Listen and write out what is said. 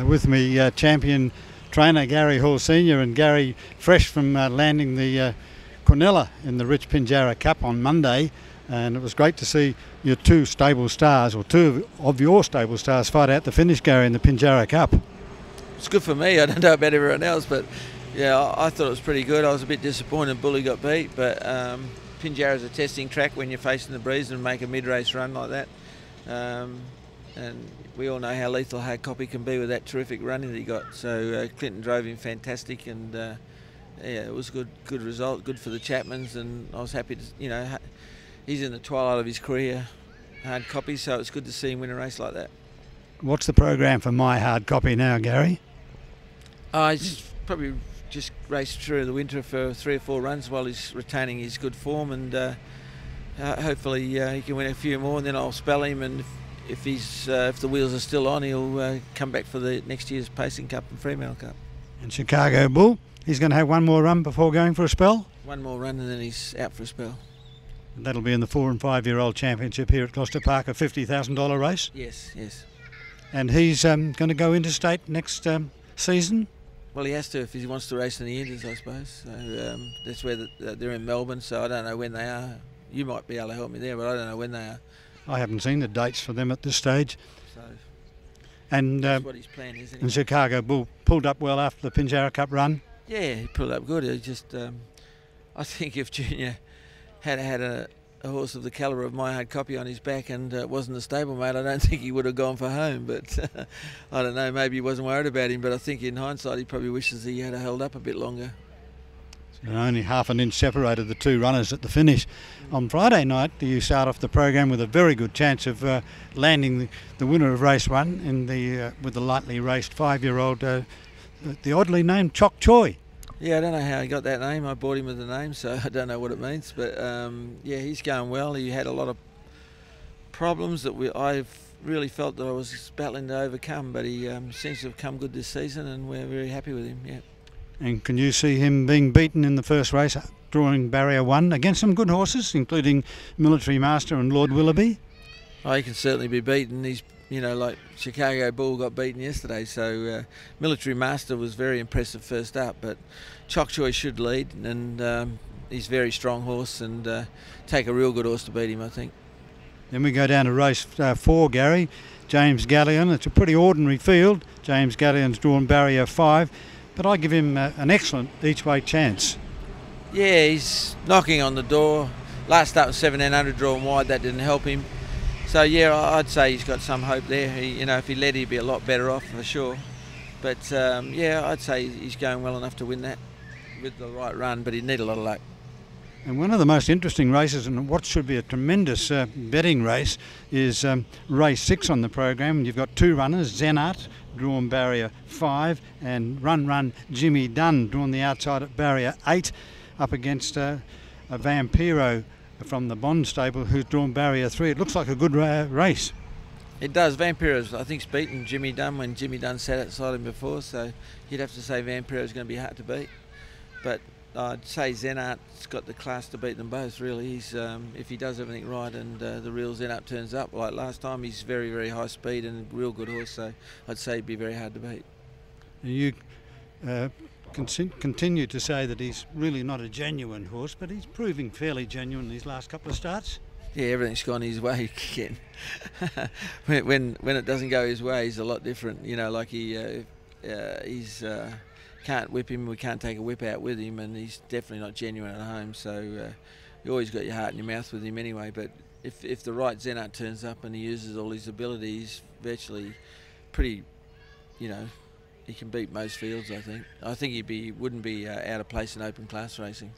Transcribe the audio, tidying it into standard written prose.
With me, champion trainer Gary Hall Senior, and Gary, fresh from landing the Quinella in the Rich Pinjarra Cup on Monday, and it was great to see your two stable stars, or two of your stable stars, fight out the finish, Gary, in the Pinjarra Cup. It's good for me. I don't know about everyone else, but yeah, I thought it was pretty good. I was a bit disappointed Bully got beat, but Pinjarra is a testing track when you're facing the breeze and make a mid-race run like that. And we all know how lethal Hard Copy can be with that terrific running that he got. So Clinton drove him fantastic, and yeah, it was a good result, good for the Chapmans, and I was happy to, he's in the twilight of his career, Hard Copy, so it's good to see him win a race like that. What's the program for my Hard Copy now, Gary? He's probably just raced through the winter for 3 or 4 runs while he's retaining his good form, and hopefully he can win a few more, and then I'll spell him, and if the wheels are still on, he'll come back for the next year's Pacing Cup and Fremantle Cup. And Chicago Bull, he's going to have one more run before going for a spell? One more run and then he's out for a spell. And that'll be in the 4 and 5 year old championship here at Gloucester Park, a $50,000 race? Yes, yes. And he's going to go interstate next season? Well, he has to if he wants to race in the Indies, I suppose. So that's where they're in Melbourne, so I don't know when they are. You might be able to help me there, but I don't know when they are. I haven't seen the dates for them at this stage. So and that's what his plan is. Anyway. And Chicago Bull pulled up well after the Pinjarra Cup run? Yeah, he pulled up good. He just, I think if Junior had a horse of the calibre of my Hard Copy on his back and wasn't a stablemate, I don't think he would have gone for home. But I don't know, maybe he wasn't worried about him, but I think in hindsight he probably wishes he had held up a bit longer. And only half an inch separated the two runners at the finish. On Friday night, you start off the program with a very good chance of landing the winner of race 1 in with the lightly raced 5-year-old, the oddly named Chok Choi. Yeah, I don't know how he got that name. I bought him with the name, so I don't know what it means. But yeah, he's going well. He had a lot of problems that I've really felt that I was battling to overcome, but he seems to have come good this season, and we're very happy with him. Yeah. And can you see him being beaten in the first race, drawing barrier 1 against some good horses, including Military Master and Lord Willoughby? Oh, he can certainly be beaten. He's, like Chicago Bull got beaten yesterday, so Military Master was very impressive first up, but Chok Choi should lead, and he's a very strong horse, and take a real good horse to beat him, I think. Then we go down to race 4, Gary. James Galleon. It's a pretty ordinary field. James Galleon's drawn barrier 5. But I give him an excellent each-way chance. Yeah, he's knocking on the door. Last start was 1700 drawn wide, that didn't help him. So yeah, I'd say he's got some hope there. If he led, he'd be a lot better off for sure. But yeah, I'd say he's going well enough to win that with the right run, but he'd need a lot of luck. And one of the most interesting races, and what should be a tremendous betting race, is race 6 on the program. You've got 2 runners, Zenart, drawn barrier 5, and Run Jimmy Dunn, drawn the outside at barrier 8, up against a Vampiro from the Bond stable who's drawn barrier 3. It looks like a good race. It does. Vampiro's, I think, beaten Jimmy Dunn when Jimmy Dunn sat outside him before, so you'd have to say Vampiro's going to be hard to beat. But I'd say Zenart's got the class to beat them both, really. He's, if he does everything right and the real Zenart turns up like last time, he's very, very high speed and a real good horse, so I'd say he'd be very hard to beat. You continue to say that he's really not a genuine horse, but he's proving fairly genuine in these last couple of starts. Yeah, everything's gone his way again. when it doesn't go his way, he's a lot different. Like he's can't whip him, we can't take a whip out with him, and he's definitely not genuine at home, so you always got your heart in your mouth with him anyway. But if the right Zenart turns up and he uses all his abilities, virtually pretty, he can beat most fields, I think. I think he wouldn't be out of place in open class racing.